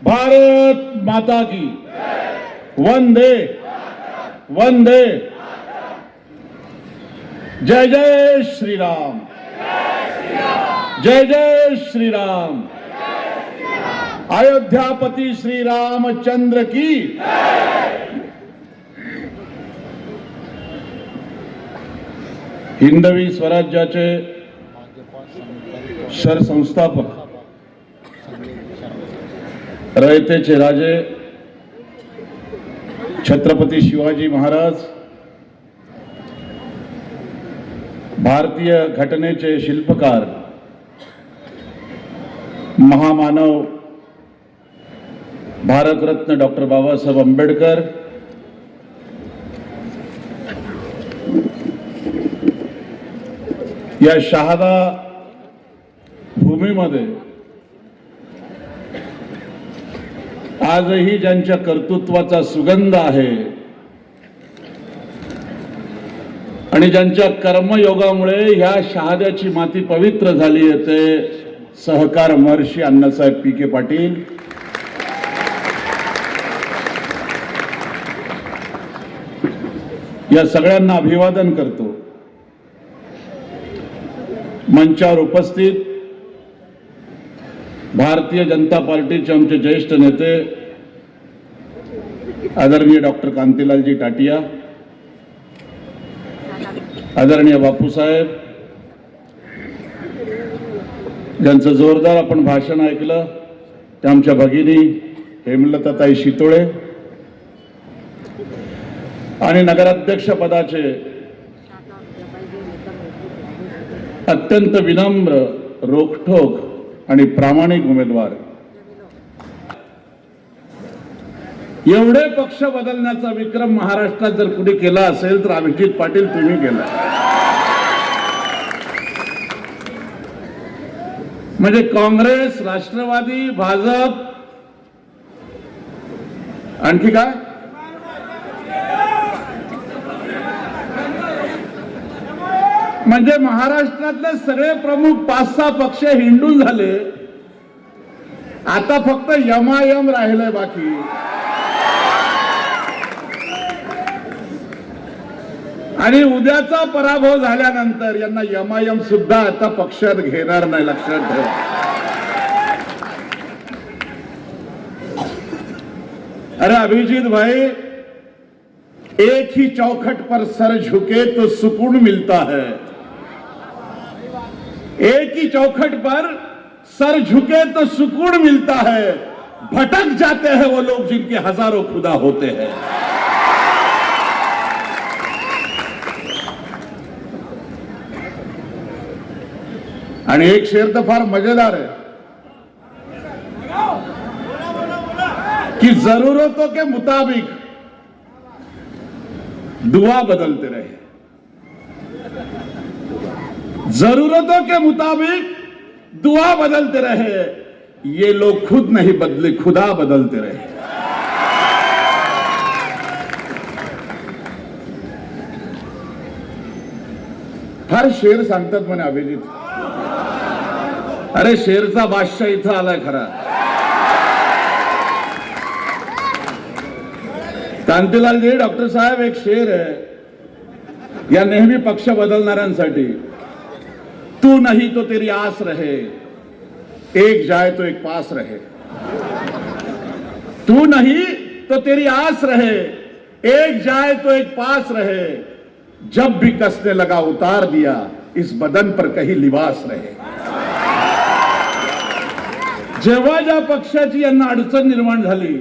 भारत माता की वंदे वंदे। जय जय श्री राम, जय जय श्री राम। अयोध्यापती श्री रामचंद्र की। हिंदवी स्वराज्याचे सरसंस्थापक, रयतेचे राजे छत्रपती शिवाजी महाराज, भारतीय घटनेचे शिल्पकार, महामानव भारतरत्न डॉक्टर बाबासाहेब आंबेडकर, या शहादा भूमीमध्ये आजही ज्यांच्या कर्तृत्वाचा सुगंध आहे आणि ज्यांच्या कर्मयोगामुळे ह्या शहाद्याची माती पवित्र झाली आहे, ते सहकार महर्षी अण्णासाहेब पी.के. पाटील, या सगळ्यांना अभिवादन करतो। मंचावर उपस्थित भारतीय जनता पार्टीचे आमचे ज्येष्ठ नेते आदरणीय डॉक्टर कांतीलालजी टाटिया, आदरणीय बापूसाहेब, ज्यांचं जोरदार आपण भाषण ऐकलं, ते आमच्या भगिनी हेमलताताई शितोळे, आणि नगराध्यक्ष पदाचे अत्यंत विनम्र, रोखठोक आणि प्रामाणिक उमेदवार। एवढे पक्ष बदलण्याचा विक्रम महाराष्ट्रात जर कुणी केला असेल तर अभिजित पाटील तुम्ही केला। म्हणजे काँग्रेस, राष्ट्रवादी, भाजप, आणखी काय, म्हणजे महाराष्ट्रातले सगळे प्रमुख 5-6 पक्ष हिंडून झाले, आता फक्त यमायम राहिलंय बाकी। आणि उद्याचा पराभव झाल्यानंतर यांना यमायम सुद्धा आता पक्षात घेणार नाही, लक्षात ठेवा। अरे अभिजीत भाई, एक ही चौखट पर सर झुके तो सुकून मिलता है, एक ही चौखट पर सर झुके तो सुकून मिलता है, भटक जाते हैं वो लोग जिनके हजारों खुदा होते हैं। आणि एक शेर तर फार मजेदार है कि जरूरतों के मुताबिक दुआ बदलते रहे, जरूरतों के मुताबिक दुआ बदलते रहे, ये लोग खुद नहीं बदले, खुदा बदलते रहे। फार शेर सांगतात म्हणे अभिजित। अरे शेरचा बादशाह इथं आलाय खरा। कांतीलालजी, डॉक्टर साहेब, एक शेर है या नेहमी पक्ष बदलणाऱ्यांसाठी, तू नहीं तो तेरी आस रहे, एक जाए तो एक पास रहे। तू नहीं तो तेरी आस रहे, एक जाए तो एक पास रहे, जब भी कसने लगा उतार दिया, इस बदन पर कहीं लिबास रहे। जेव्हा ज्या पक्षाची यांना अडचण निर्माण झाली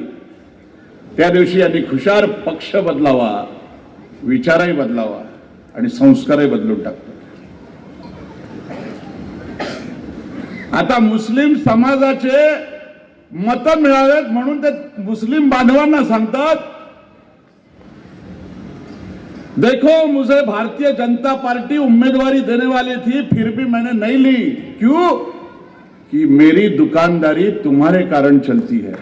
त्या दिवशी यांनी खुशार पक्ष बदलावा, विचारही बदलावा आणि संस्कारही बदलून टाकतो। आता मुस्लिम समाजाचे मत मिळावेत म्हणून ते मुस्लिम बांधवांना सांगतात, देखो मुझे भारतीय जनता पार्टी उम्मीदवारी देने वाली थी, फिर भी मैंने नहीं ली। क्यों? कि मेरी दुकानदारी तुम्हारे कारण चलती है।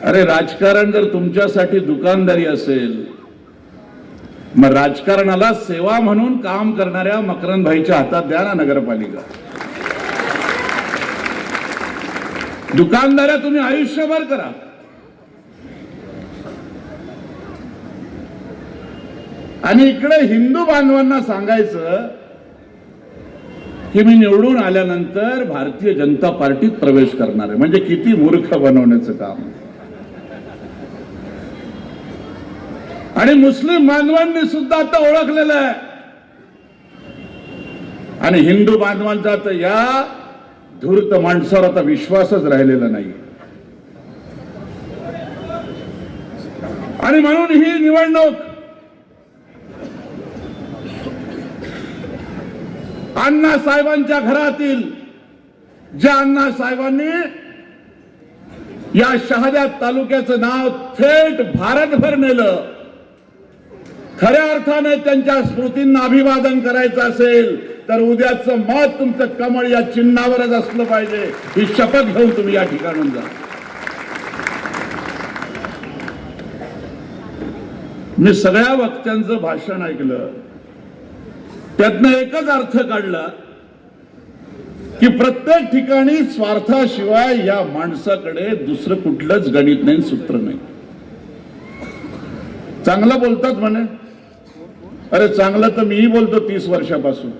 अरे राजकारण जर तुमच्यासाठी दुकानदारी असेल, मग राजकारणाला सेवा म्हणून काम करणाऱ्या मकरंद भाईच्या हातात द्या ना नगरपालिका। दुकानदाऱ्या तुम्ही आयुष्यभर करा, आणि इकडे हिंदू बांधवांना सांगायचं की मी निवडून आल्यानंतर भारतीय जनता पार्टीत प्रवेश करणार आहे. म्हणजे किती मूर्ख बनवण्याचं काम. आणि मुस्लिम बांधवांनी सुद्धा आता ओळखलेलं आहे, आणि हिंदू बांधवांचा तर या धूर्त माणसावर आता विश्वासच राहिलेला नाही. आणि म्हणून ही निवडणूक अण्णासाहेबांच्या घरातील, ज्या अण्णासाहेबांनी या शहादा तालुक्याचं नाव थेट भारतभर नेलं, खऱ्या अर्थाने त्यांच्या स्मृतींना अभिवादन करायचं असेल तर उद्याचं मत तुमचं कमळ या चिन्हावरच असलं पाहिजे. ही शपथ घेऊन तुम्ही या ठिकाणून जा. मी सगळ्या वक्त्यांचं भाषण ऐकलं, त्यातनं एकच अर्थ काढला की प्रत्येक ठिकाणी स्वार्थाशिवाय या माणसाकडे दुसरं कुठलंच गणित नाही, सूत्र नाही. चांगलं बोलतात म्हणे, अरे चांगलं तर मीही बोलतो 30 वर्षापासून.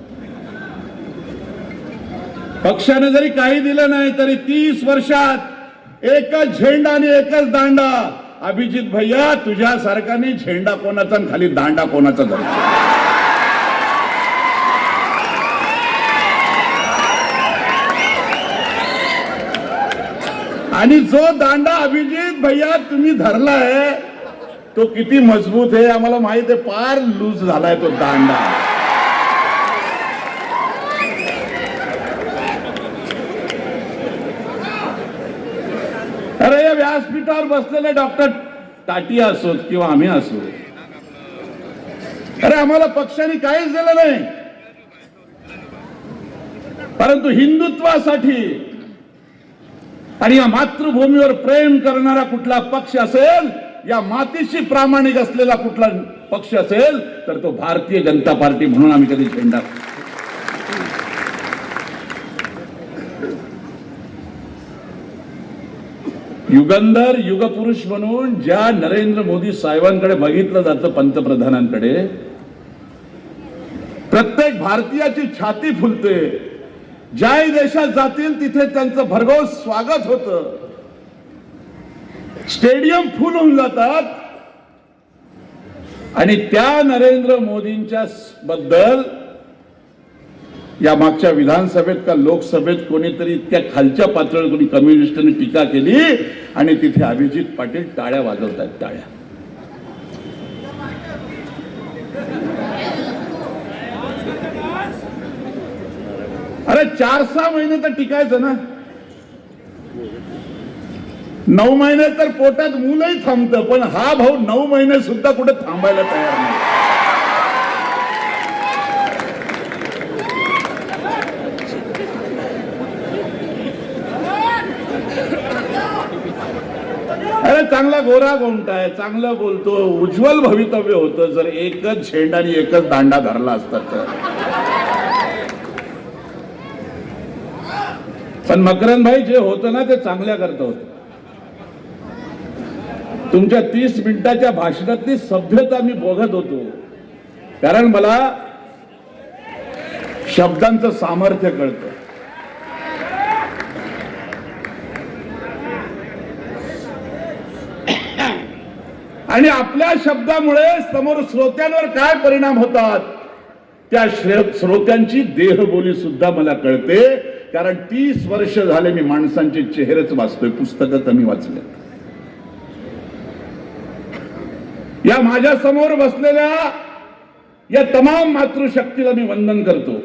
पक्षाने जरी काही दिलं नाही तरी 30 वर्षात एकच झेंडा आणि एकच दांडा. अभिजित भैया, तुझ्यासारखाने झेंडा कोणाचा आणि खाली दांडा कोणाचा धरतो. आणि जो दांडा अभिजित भैया तुम्ही धरलाय तो किती मजबूत आहे आम्हाला माहित आहे. पार लूज झालाय तो दांडा. अरे या व्यासपीठावर बसलेले डॉक्टर टाटी असोत किंवा आम्ही असो, अरे आम्हाला पक्षाने काहीच दिलं नाही, परंतु हिंदुत्वासाठी आणि या मातृभूमीवर प्रेम करणारा कुठला पक्ष असेल, या मातीशी प्रामाणिक असलेला कुठला पक्ष असेल तर तो भारतीय जनता पार्टी. म्हणून आम्ही कधी झेंडा युगंधर युगपुरुष म्हणून ज्या नरेंद्र मोदी साहेबांकडे बघितलं जातं, पंतप्रधानांकडे, प्रत्येक भारतीयाची छाती फुलते. ज्याही देशात जातील तिथे त्यांचं भरघोस स्वागत होतं, स्टेडियम फुल होऊन जातात. आणि त्या नरेंद्र मोदींच्या बद्दल या मागच्या विधानसभेत का लोकसभेत कोणीतरी इतक्या खालच्या पातळीवर कोणी कम्युनिस्टांनी टीका केली आणि तिथे अभिजित पाटील टाळ्या वाजवतात. टाळ्या. अरे 4-6 महिने तर टिकायचं ना, 9 महिने तर पोटात मूलही थांबतं, पण हा भाऊ 9 महिने सुद्धा कुठे थांबायला तयार नाही. अरे चांगला गोरा गोमटा आहे, चांगलं बोलतो, उज्ज्वल भवितव्य होतं जर एकच झेंडा आणि एकच दांडा धरला असता तर. पण मकरंद भाई जे होतं ना ते चांगल्या करता होतं. तुमच्या 30 मिनिटाच्या भाषणातली सभ्यता मी बघत होतो, कारण मला शब्दांचं सामर्थ्य कळतं. आणि आपल्या शब्दामुळे समोर श्रोत्यांवर काय परिणाम होतात त्या श्रोत्यांची देहबोली सुद्धा मला कळते. कारण 30 वर्ष झाले मी माणसांचे चेहरेच वाचतोय, पुस्तकं कमी वाचले. या माझ्या समोर बसलेल्या या तमाम मातृशक्तीला मी वंदन करतो.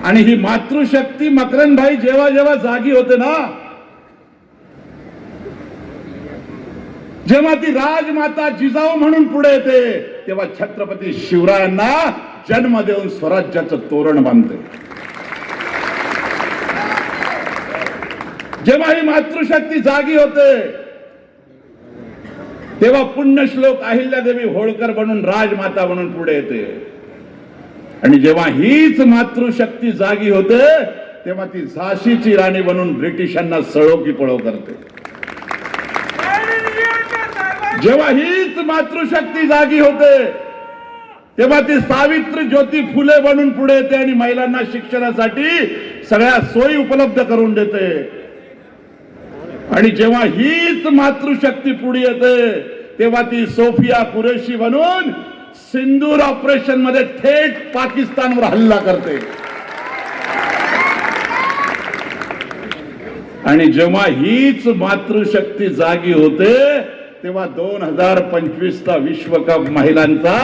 आणि ही मातृशक्ती मकरंद भाई जेव्हा जेव्हा जागी होते ना, जेव्हा ती राजमाता जिजाऊ म्हणून पुढे येते, तेव्हा छत्रपती शिवरायांना जन्म देऊन स्वराज्याचं तोरण बांधते. जेव्हा ही मातृशक्ती जागी होते तेव्हा पुण्यश्लोक अहिल्यादेवी होळकर म्हणून राजमाता म्हणून पुढे येते. आणि जेव्हा हीच मातृशक्ती जागी होते तेव्हा ती झाशीची राणी बनून ब्रिटिशांना सळो की पळो करते. जेव्हा हीच मातृशक्ती जागी होते तेव्हा ती सावित्री ज्योती फुले बनून पुढे येते आणि महिलांना शिक्षणासाठी सगळ्या सोयी उपलब्ध करून देते. आणि जेव्हा हीच मातृशक्ती पुढे येते तेव्हा ती सोफिया कुरेशी बनून सिंदूर ऑपरेशन मध्ये थेट पाकिस्तानवर हल्ला करते. आणि जेव्हा हीच मातृशक्ती जागी होते तेव्हा 2025चा विश्वकप महिलांचा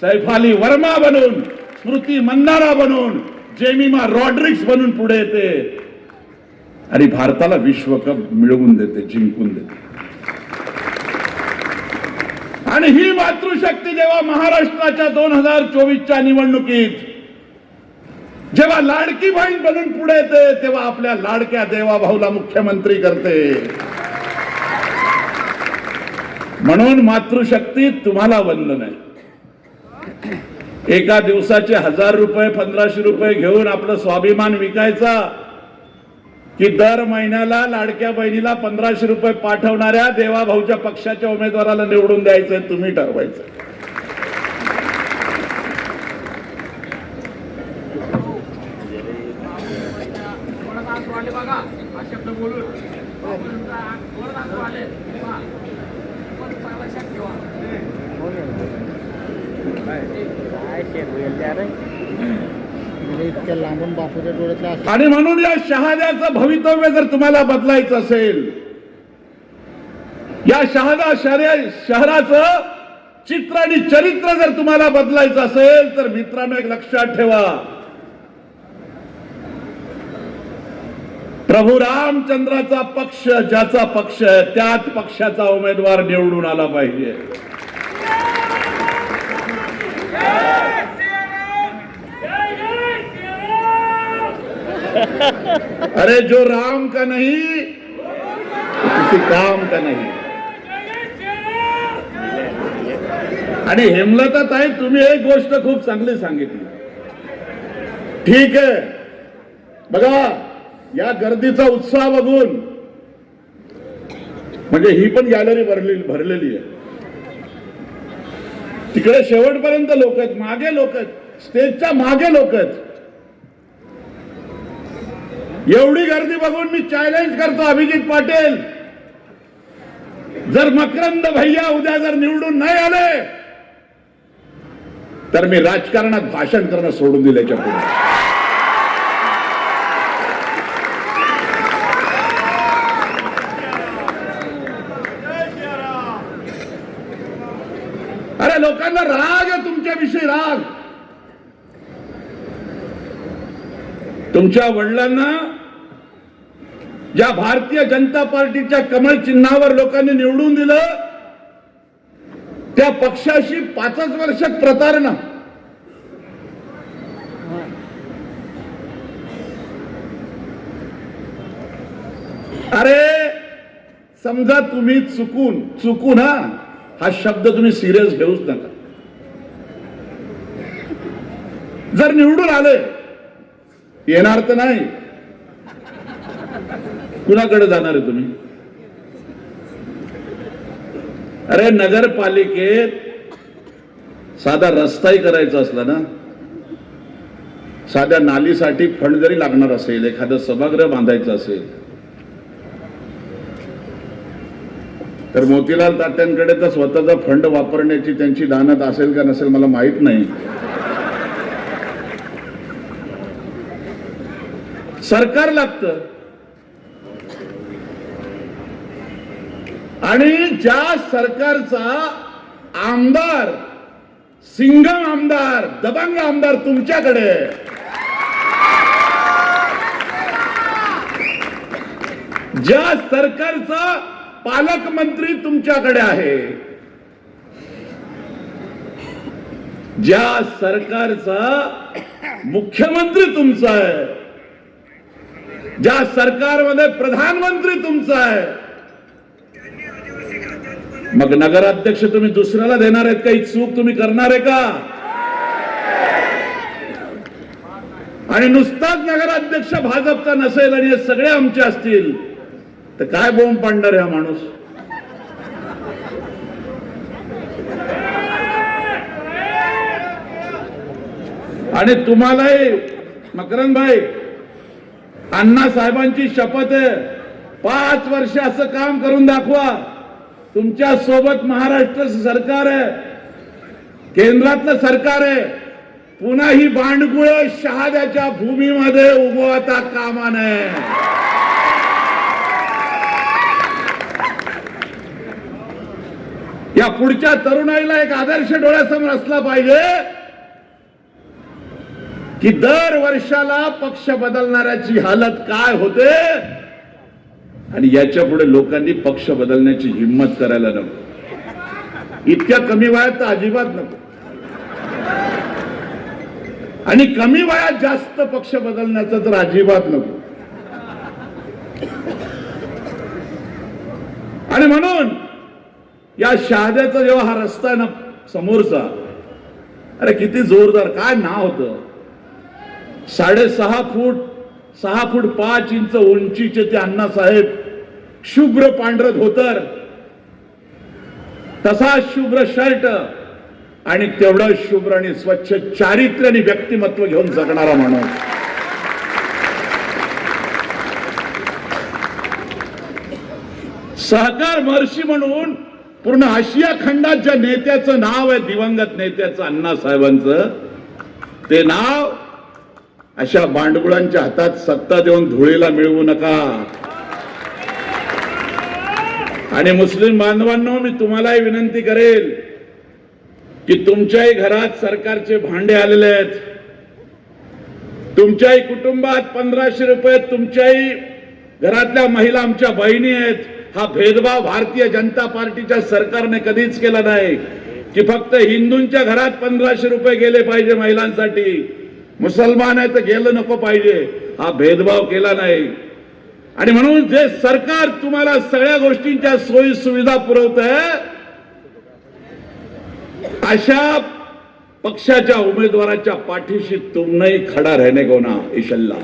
सैफाली वर्मा बनून, स्मृती मंदाना बनून, जेमिमा रॉड्रिक्स बनून पुढे येते आणि भारताला विश्वकप मिळवून देते, जिंकून देते. आणि ही मातृशक्ती जेव्हा महाराष्ट्राच्या 2024च्या निवडणुकीत जेव्हा लाडकी बहीण बनून पुढे येते तेव्हा आपल्या लाडक्या देवाभाऊला मुख्यमंत्री करते. म्हणून मातृशक्ती तुम्हाला वंदन आहे. एका दिवसाचे 1000 रुपये 1500 रुपये घेऊन आपलं स्वाभिमान विकायचा की दर महिन्याला लाडक्या बहिणीला 1500 रुपये पाठवणाऱ्या देवाभाऊच्या पक्षाच्या उमेदवाराला निवडून द्यायचंय, तुम्ही ठरवायचं. इतक्या लांबून बापूच्या डोळ्यातला आणि म्हणून या शहाद्याचं भवितव्य जर तुम्हाला बदलायचं असेल, या शहादा शहराचं चित्र आणि चरित्र जर तुम्हाला बदलायचं असेल तर मित्रांनो एक लक्षात ठेवा, प्रभू रामचंद्राचा पक्ष ज्याचा पक्ष आहे त्याच पक्षाचा उमेदवार निवडून आला पाहिजे. अरे जो राम का नहीं तो किसी काम का नहीं. आणि हेमलता ताई तुम्ही एक गोष्ट खूप चांगली सांगितली. ठीक आहे, बघा या गर्दीचा उत्साह बघून म्हणजे ही पण गॅलरी भरलेली आहे. तिकडे शेवटपर्यंत लोक आहेत, मागे लोक आहेत, स्टेजच्या मागे लोक आहेत. एवढी गर्दी बघून मी चॅलेंज करतो अभिजित पाटील, जर मकरंद भैया उद्या जर निवडून नाही आले तर मी राजकारणात भाषण करणं सोडून दिल्याच्या पुढे. अरे लोकांना राग आहे तुमच्याविषयी, राग. तुमच्या वडिलांना ज्या भारतीय जनता पार्टीच्या कमळ चिन्हावर लोकांनी निवडून दिलं त्या पक्षाशी 5 वर्षात प्रतारणा. अरे समजा तुम्ही चुकून हा शब्द तुम्ही सिरियस घेऊच नका. जर निवडून आले, येणार तर नाही, कुणाकडे जाणार आहे तुम्ही? अरे नगरपालिकेत साधा रस्ताही करायचा असला ना, साध्या नालीसाठी फंड जरी लागणार असेल, एखादं सभागृह बांधायचं असेल तर मोतीलाल तात्यांकडे तर स्वतःचा फंड वापरण्याची त्यांची दानत असेल का नसेल मला माहित नाही. सरकार लागतं. आणि ज्या सरकारचा आमदार, सिंघम आमदार, दबंग आमदार तुमच्याकडे, ज्या सरकारचा पालकमंत्री तुमच्याकडे आहे, ज्या सरकारचा मुख्यमंत्री तुमचा आहे, ज्या सरकारमध्ये प्रधानमंत्री तुमचा आहे, मग नगराध्यक्ष तुम्ही दुसऱ्याला देणार आहेत का? ही चूक तुम्ही करणार आहे का? आणि नुसताच नगराध्यक्ष भाजपचा नसेल आणि हे सगळे आमचे असतील तर काय बोंब पाडणार हा माणूस. आणि तुम्हालाही मकरंद भाई, अण्णा साहेबांची शपथ आहे, 5 वर्ष असं काम करून दाखवा. तुमच्या सोबत महाराष्ट्र सरकार आहे, केंद्रातलं सरकार आहे. पुन्हा ही बांडगुळ शहाद्याच्या भूमीमध्ये उगवता कामा नये. या पुढच्या तरुणाईला एक आदर्श डोळ्यासमोर असला पाहिजे की दर वर्षाला पक्ष बदलणाऱ्याची हालत काय होते आणि याच्या पुढे लोकांनी पक्ष बदलण्याची हिंमत करायला नको. इतक्या कमी वयात तर अजिबात नको. आणि कमी वयात जास्त पक्ष बदलण्याचं तर अजिबात नको. आणि म्हणून या शहाद्याचा जेव्हा हा रस्ता आहे ना समोरचा, अरे किती जोरदार, काय नाव होतं, 6.5 फूट 6 फूट 5 इंच उंचीचे ते अण्णासाहेब, शुभ्र पांढर धोतर, तसा शुभ्र शर्ट आणि तेवढं शुभ्र आणि स्वच्छ चारित्र्य आणि व्यक्तिमत्व घेऊन जगणारा माणूस. सहकार महर्षी म्हणून पूर्ण आशिया खंडात ज्या नेत्याचं नाव आहे, दिवंगत नेत्याचं अण्णासाहेबांचं, ते नाव अशा बांडगुळांच्या हातात सत्ता देऊन धुळीला मिळवू नका. आणि मुस्लिम बांधवांनो, मी तुम्हालाही विनंती करेल की तुमच्याही घरात सरकारचे भांडे आलेले आहेत, तुमच्याही कुटुंबात 1500 रुपये, तुमच्याही घरातल्या महिला आमच्या बहिणी आहेत. हा भेदभाव भारतीय जनता पार्टीच्या सरकारने कधीच केला नाही की फक्त हिंदूंच्या घरात 1500 रुपये गेले पाहिजे महिलांसाठी, मुसलमान आहे तर गेलं नको पाहिजे. हा भेदभाव केला नाही. आणि म्हणून जे सरकार तुम्हाला सगळ्या गोष्टींच्या सोयी सुविधा पुरवत आहे, अशा पक्षाच्या उमेदवाराच्या पाठीशी तुमनंही खडा रहने को ना इशल्ला.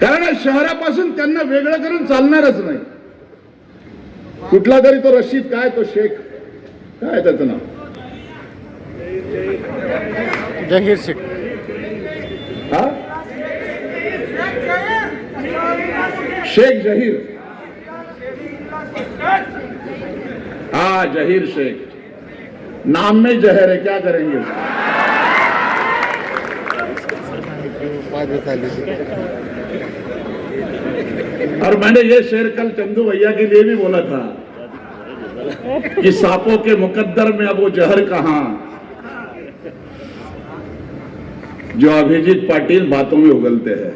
कारण शहरापासून त्यांना वेगळं करून चालणारच नाही. कुठला तरी तो रशीद, काय तो शेख, काय त्याचं नाव, जहीर शेख, हा शेख जहीर, हाँ जहीर शेख, नाम में जहर है, क्या करेंगे. और मैंने ये शेर कल चंदू भैया के लिए भी बोला था कि सांपों के मुकद्दर में अब वो जहर कहां जो अभिजीत पाटिल बातों में उगलते हैं.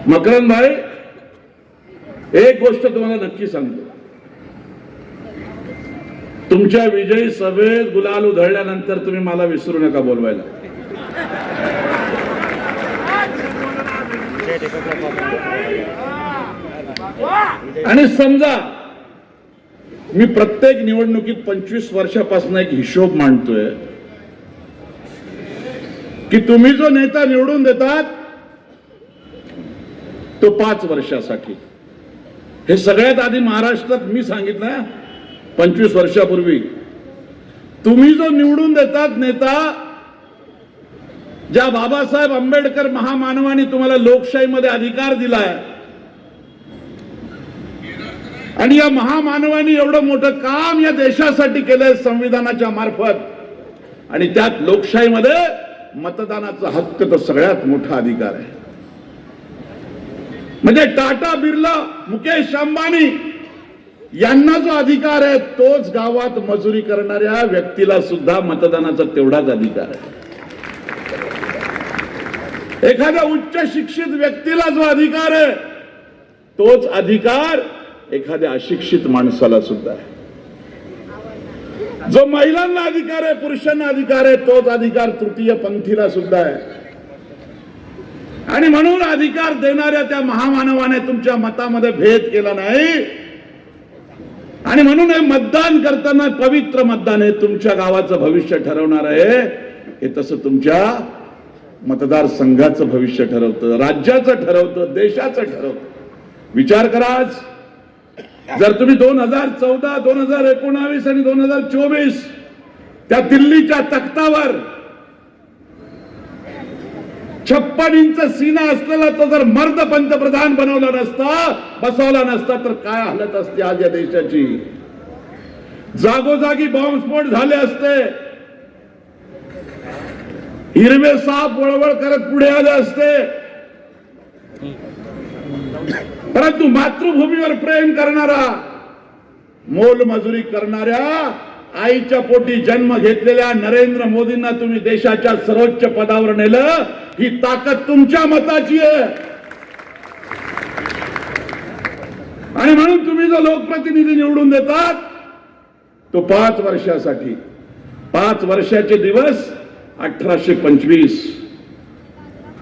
मकरंद भाई, एक गोष्ट तुम्हाला नक्की सांगतो, तुमच्या विजयी सभेत गुलाल उधळल्यानंतर तुम्ही मला विसरू नका बोलवायला. आणि समजा मी प्रत्येक निवडणुकीत 25 वर्षापासून एक हिशोब मांडतोय की तुम्ही जो नेता निवडून देतात तो 5 वर्षासाठी. हे सगळ्यात आधी महाराष्ट्रात मी सांगितलं 25 वर्षापूर्वी, तुम्ही जो निवडून देतात नेता, ज्या बाबासाहेब आंबेडकर महामानवाने तुम्हाला लोकशाहीमध्ये अधिकार दिलाय आणि या महामानवाने एवढं मोठं काम या देशासाठी केलंय संविधानाच्या मार्फत, आणि त्यात लोकशाहीमध्ये मतदानाचा हक्क तो सगळ्यात मोठा अधिकार आहे. म्हणजे टाटा, बिर्ला, मुकेश अंबानी यांना जो अधिकार आहे तोच गावात मजुरी करणाऱ्या व्यक्तीला सुद्धा मतदानाचा तेवढाच अधिकार आहे. एखाद्या उच्च शिक्षित व्यक्तीला जो अधिकार आहे तोच अधिकार एखाद्या अशिक्षित माणसाला सुद्धा आहे. जो महिलांना अधिकार आहे, पुरुषांना अधिकार आहे, तोच अधिकार तृतीय पंथीला सुद्धा आहे. आणि म्हणून अधिकार देणाऱ्या त्या महामानवाने तुमच्या मतामध्ये भेद केला नाही. आणि म्हणून हे मतदान करताना पवित्र मतदान हे तुमच्या गावाचं भविष्य ठरवणार आहे. हे तसं तुमच्या मतदारसंघाचं भविष्य ठरवतं, राज्याचं ठरवतं, देशाचं ठरवतं. विचार करा, आज जर तुम्ही 2014, 2019 आणि 2024 त्या दिल्लीच्या तख्तावर 56 इंच सीना असलेला तो जर मर्द पंतप्रधान बनवला नसता, बसवला नसता, तर काय हालत असते आज या देशाची. जागोजागी बॉम्बस्फोट झाले असते, हिरवे साप वळवळ करत पुढे आले असते. परंतु मातृभूमीवर प्रेम करणारा, मोलमजुरी करणाऱ्या, आईच्या पोटी जन्म घेतलेल्या नरेंद्र मोदींना तुम्ही देशाच्या सर्वोच्च पदावर नेलं. ही ताकद तुमच्या मताची आहे. आणि म्हणून तुम्ही जो लोकप्रतिनिधी निवडून देतात तो 5 वर्षासाठी, 5 वर्षाचे दिवस 1825.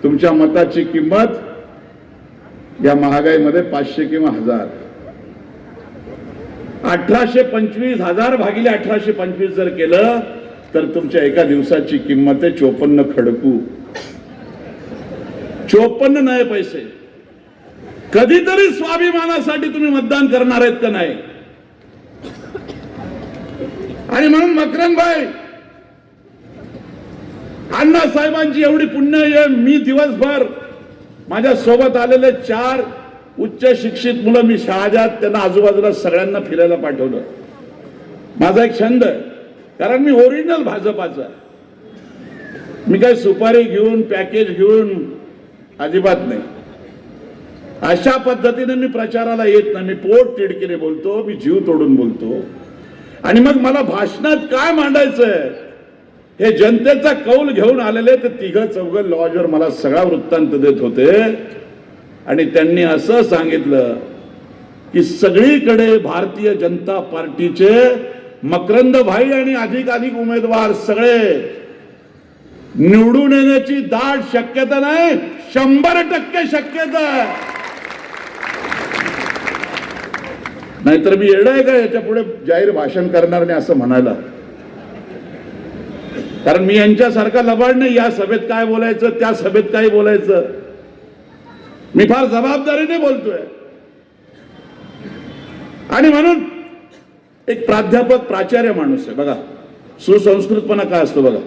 तुमच्या मताची किंमत या महागाईमध्ये 500 किंवा 1000. 1825 1000 भागिले 1825 जर केलं तर तुमच्या एका दिवसाची किंमत आहे 54 खडकू. 54 नये पैसे. कधीतरी स्वाभिमानासाठी तुम्ही मतदान करणार आहेत का नाही. आणि म्हणून मकरंदभाई, अण्णा साहेबांची एवढी पुण्य आहे. मी दिवसभर माझ्या सोबत आलेले 4 उच्च शिक्षित मुलं मी शहाजात त्यांना आजूबाजूला सगळ्यांना फिरायला पाठवलं. माझा एक छंद आहे, कारण मी ओरिजिनल भाजपाचा आहे. मी काही सुपारी घेऊन पॅकेज घेऊन अजिबात नाही. अशा पद्धतीने मी प्रचाराला येत नाही. मी पोट तिडकीने बोलतो, मी जीव तोडून बोलतो. आणि मग मला भाषणात काय मांडायचंय हे जनतेचा कौल घेऊन आलेले ते 3-4 लॉजर मला सगळा वृत्तांत देत होते. आणि त्यांनी असं सांगितलं की सगळीकडे भारतीय जनता पार्टीचे मकरंदभाई आणि अधिकाधिक उमेदवार सगळे निवडून येण्याची दाट शक्यता नाही, 100% शक्यता आहे. नाहीतर मी येडा आहे का याच्या पुढे जाहीर भाषण करणार नाही असं म्हणायला. कारण मी यांच्यासारखा लबाड नाही. या सभेत काय बोलायचं, त्या सभेत काय बोलायचं. मी फार जबाबदारीने बोलतोय. आणि म्हणून एक प्राध्यापक प्राचार्य माणूस आहे बघा. सुसंस्कृतपणा काय असतो बघा.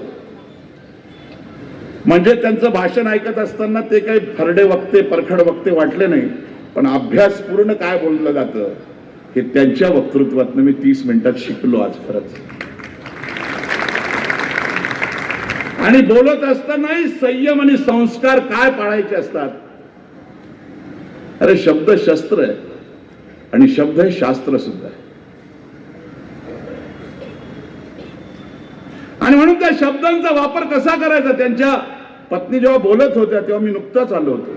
म्हणजे त्यांचं भाषण ऐकत असताना ते काही फरडे वक्ते परखड वक्ते वाटले नाही, पण अभ्यास पूर्ण काय बोललं जातं हे त्यांच्या वक्तृत्वातनं मी 30 मिनिटात शिकलो आज खरंच. आणि बोलत असतानाही संयम आणि संस्कार काय पाळायचे असतात. अरे शब्द शस्त्र आहे आणि शब्द हे शास्त्र सुद्धा आहे. आणि म्हणून त्या शब्दांचा वापर कसा करायचा. त्यांच्या पत्नी जेव्हा बोलत होत्या तेव्हा मी नुकताच आलो होतो.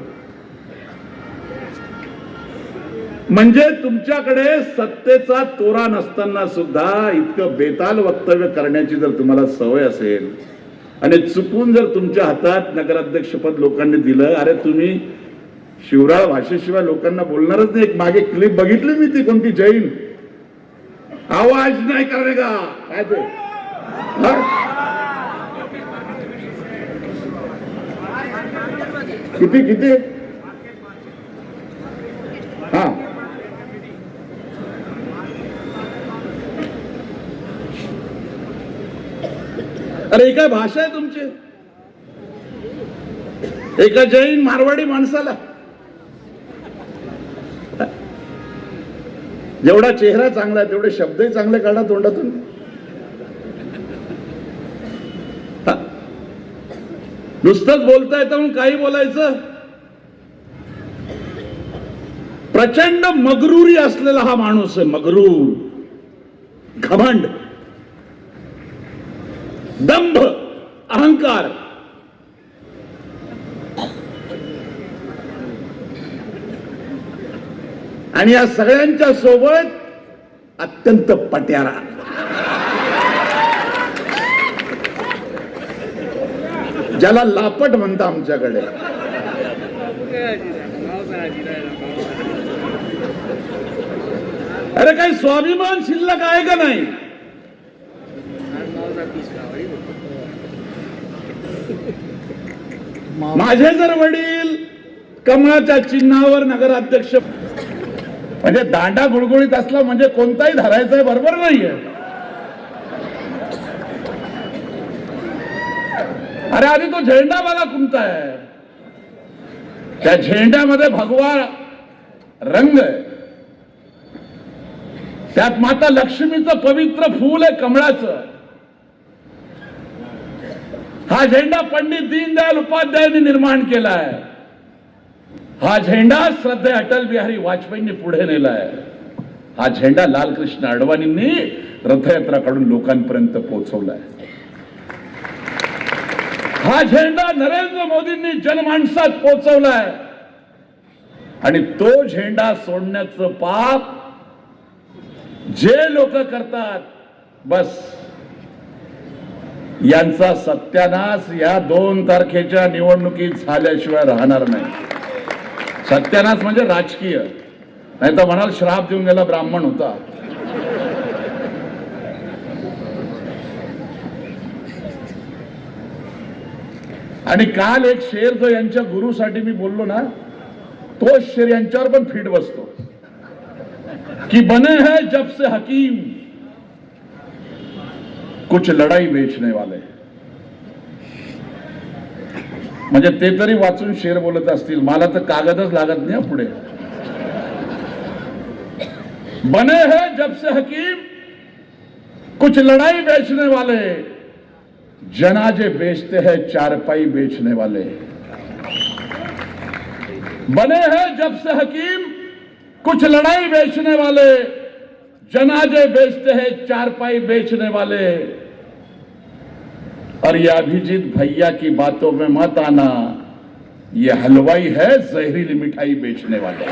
म्हणजे तुमच्याकडे सत्तेचा तोरा नसताना सुद्धा इतकं बेताल वक्तव्य करण्याची जर तुम्हाला सवय असेल आणि चुकून जर तुमच्या हातात नगराध्यक्षपद लोकांनी दिलं, अरे तुम्ही शिवराळ भाषेशिवाय लोकांना बोलणारच नाही. एक मागे क्लिप बघितली मी, ती कोणती जैन, आवाज नाही करणे का काय ते, किती किती हा अरे ही काय भाषा आहे तुमची. एका जैन मारवाडी माणसाला जेवढा चेहरा चांगला आहे तेवढे शब्दही चांगले काढा तोंडातून. नुसतंच बोलता येतं म्हणून काही बोलायचं. प्रचंड मगरुरी असलेला हा माणूस आहे. मगरूर, घमंड, दंभ, अहंकार. आणि या सगळ्यांच्या सोबत अत्यंत पट्यारा. ज्याला लापट म्हणता आमच्याकडे. अरे काही स्वाभिमान शिल्लक आहे का नाही? माझे जर वडील कमळाच्या चिन्हावर नगराध्यक्ष म्हणजे दांडा गुळगुळीत असला म्हणजे कोणताही धरायचा आहे, बरोबर नाहीये? अरे आधी तो झेंडा बघा कोणता आहे, त्या झेंड्यामध्ये भगवा रंग आहे, त्यात माता लक्ष्मीचं पवित्र फूल आहे कमळाचं. हा झेंडा पंडित दीनदयाल उपाध्यायांनी निर्माण केला आहे. हा झेंडा श्रद्धेय अटल बिहारी वाजपेयींनी पुढे नेलाय. हा झेंडा लालकृष्ण अडवाणींनी रथयात्रा काढून लोकांपर्यंत पोहोचवलाय. हा झेंडा नरेंद्र मोदींनी जनमानसात पोहोचवलाय. आणि तो झेंडा सोडण्याचं पाप जे लोक करतात, बस यांचा सत्यानाश या 2 तारखेच्या निवडणुकीत झाल्याशिवाय राहणार नाही. सत्यानाश म्हणजे राजकीय, नाही तर म्हणाल श्राप देऊन गेला ब्राह्मण होता. आणि काल एक शेर जो यांच्या गुरुसाठी मी बोललो ना, तो शेर यांच्यावर पण फिट बसतो की बने हैं जब से हकीम कुछ लढाई बेचने वाले. म्हणजे ते तरी वाचून शेर बोलत असतील, मला तर कागदच लागत नाही पुढे. बने हैं जब से हकीम कुछ लड़ाई बेचने वाले, जनाजे बेचते हैं चारपाई बेचने वाले. बने हैं जब से हकीम कुछ लड़ाई बेचने वाले, जनाजे बेचते हैं चारपाई बेचने वाले. और ये अभिजीत भैया की बातों में मत आना, ये हलवाई है जहरीली मिठाई बेचने वाले.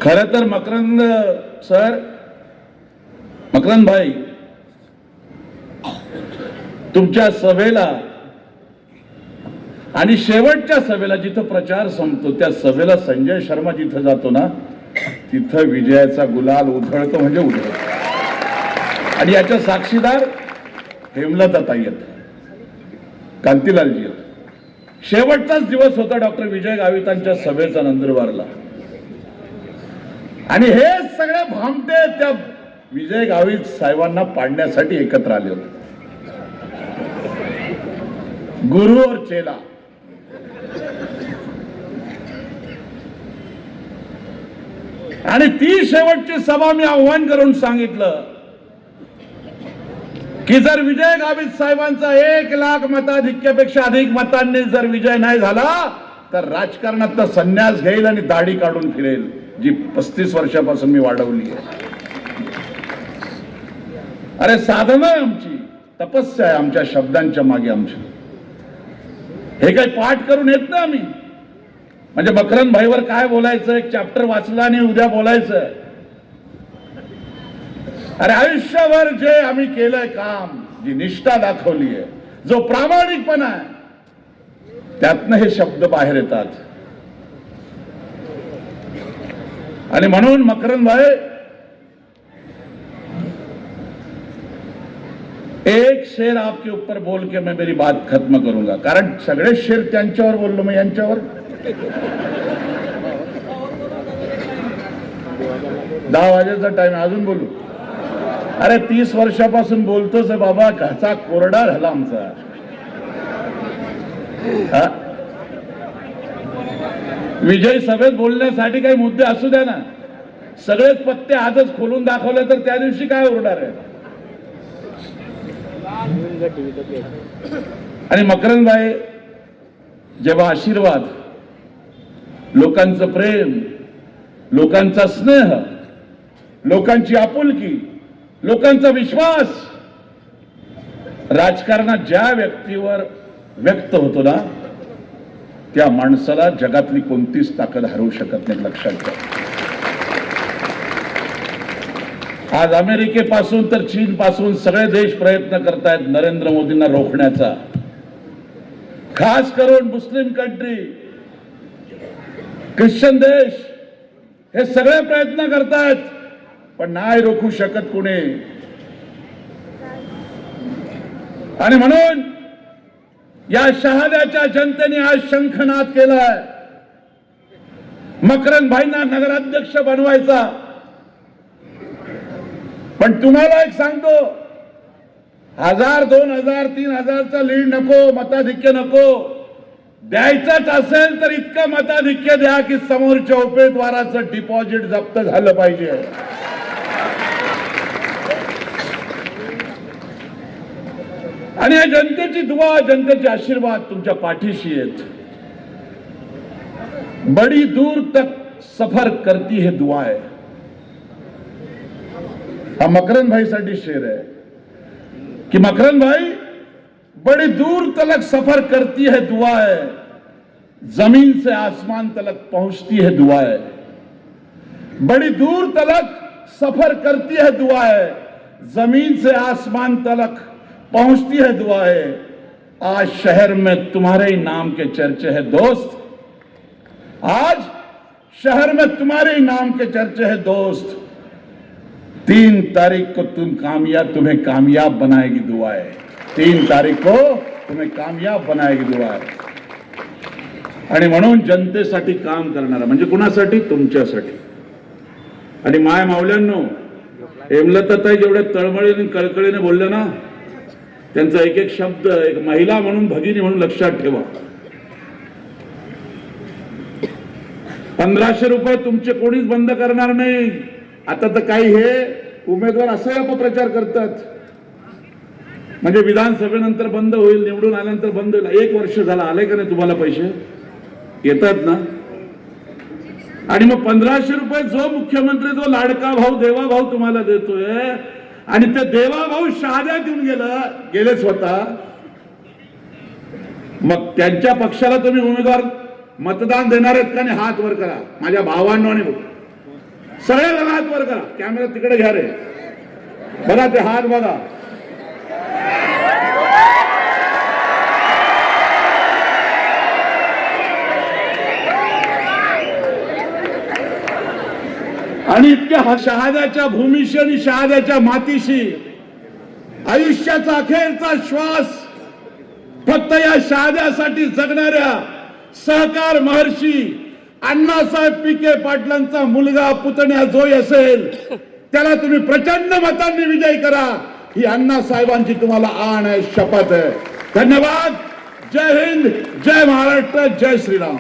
खरं तर मकरंद सर, मकरंद भाई, तुमच्या सभेला आणि शेवटच्या सभेला जिथं प्रचार संपतो त्या सभेला संजय शर्मा जिथं जातो ना, तिथं विजयाचा गुलाल उधळतो म्हणजे उधळतो. आणि याच्या साक्षीदार हेमलताताई आहेत, कांतीलालजी आहेत. शेवटचाच दिवस होता डॉक्टर विजय गावितांच्या सभेचा नंदुरबारला. आणि हे सगळे भामटे त्या विजय गावित साहेबांना पाडण्यासाठी एकत्र आले होते. गुरु और चेला. आणि ती शेवटची सभा मी आव्हान करून सांगितलं की जर विजय गावित साहेबांचा 1 लाख मताधिक्यापेक्षा अधिक मतांनी जर विजय नाही झाला तर राजकारणात संन्यास घेईल आणि दाढी काढून फिरेल, जी 35 वर्षापासून मी वाढवली आहे. अरे साधना आहे आमची, तपस्या आहे आमच्या शब्दांच्या मागे आमची. हे काही पाठ करून येत ना आम्ही. म्हणजे मकरंद भाईवर काय बोलायचं, एक चॅप्टर वाचला आणि उद्या बोलायचं. अरे आयुष्यभर जे आम्ही केलंय काम, जी निष्ठा दाखवली आहे, जो प्रामाणिकपणा आहे, त्यातनं हे शब्द बाहेर येतात. आणि म्हणून मकरंद भाई, एक शेर आपके ऊपर बोल के मैं मेरी बात खत्म करूंगा. कारण सगळे शेर त्यांच्यावर बोललो, मग यांच्यावर 10 वाजेचा टाइम अजून बोलू. अरे 30 वर्षापासून बोलतोच बाबा, घाचा कोरडा झाला आमचा. विजय सभेत बोलण्यासाठी काही मुद्दे असू द्या ना, सगळेच पत्ते आजच खोलून दाखवले तर त्या दिवशी काय उरणार आहे. आणि मकरंद भाई, जेव्हा आशीर्वाद, लोकांचं प्रेम, लोकांचा स्नेह, लोकांची आपुलकी, लोकांचा विश्वास राजकारणात ज्या व्यक्तीवर व्यक्त होतो ना, त्या माणसाला जगातली कोणतीच ताकद हरवू शकत नाही, लक्षात घ्या. आज अमेरिकेपासून तर चीन पासून सगळे देश प्रयत्न करतायत नरेंद्र मोदींना रोखण्याचा. खास करून मुस्लिम कंट्री, ख्रिश्चन देश हे सगळे प्रयत्न करतायत, पण नाही रोखू शकत कुणी. आणि म्हणून या शहाद्याच्या जनतेने आज शंखनाद केलाय. मकरंद भाईंना नगराध्यक्ष बनवायचा. पण तुम्हाला एक सांगतो, 1000, 2000, 3000चा लीड नको, मताधिक्य नको. द्यायचंच असेल तर इतकं मताधिक्य द्या की समोरच्या उमेदवाराचं डिपॉझिट जप्त झालं पाहिजे. आणि या जनतेची दुआ, जनतेचे आशीर्वाद तुमच्या पाठीशी आहेत. बड़ी दूर तक सफर करती है दुआएं. हा मकरंद भाई साठी शेर है कि मकरंद भाई, बड़ी दूर तलक सफर करती है दुआएं, जमीन से आसमान तलक पहुंचती है दुआएं. बड़ी दूर तलक सफर करती है दुआएं, जमीन से आसमान तलक पहुंचती है दुआएं. आज शहर में तुम्हारे ही नाम के चर्चे हैं दोस्त. आज शहर में तुम्हारे ही नाम के चर्चे हैं दोस्त. 3 तारीख को तुम्हें कामयाब बनाएगी दुआएं. 3 तारीख को तुम्हें कामयाब बनाएगी दुआएं. आणि म्हणून जनतेसाठी काम करणारा म्हणजे कुणासाठी? तुमच्यासाठी. आणि माय मावल्यांनो, हेमलताताई जेवढ्या तळमळीने कळकळीने बोलल्या ना, त्यांचा एक एक शब्द एक महिला म्हणून, भगिनी म्हणून लक्षात ठेवा. 1500 रुपये तुमचे कोणीच बंद करणार नाही. आता तर काही हे उमेदवार असे अपप्रचार करतात, म्हणजे विधानसभेनंतर बंद होईल, निवडून आल्यानंतर बंद होईल. 1 वर्ष झाला, आले का नाही तुम्हाला पैसे? येतात ना. आणि मग 1500 रुपये जो मुख्यमंत्री, जो लाडका भाऊ, देवा भाऊ तुम्हाला देतोय, आणि ते देवा भाऊ शहाद्यात येऊन गेले स्वतः. मग त्यांच्या पक्षाला तुम्ही उमेदवार मतदान देणार आहेत का? नाही, हात वर करा माझ्या भावांनो. आणि सगळे हात वर करा. कॅमेरा तिकडे घ्या रे, बघा ते हात बघा. आणि इतक्या शहाद्याच्या भूमीशी आणि शहाद्याच्या मातीशी आयुष्याचा अखेरचा श्वास फक्त या शहाद्यासाठी जगणाऱ्या सहकार महर्षी अण्णासाहेब पीके पाटलांचा मुलगा, पुतण्या जोय असेल, त्याला तुम्ही प्रचंड मतांनी विजयी करा. ही अण्णासाहेबांची तुम्हाला आण आहे, शपथ आहे. धन्यवाद. जय हिंद, जय महाराष्ट्र, जय श्रीराम.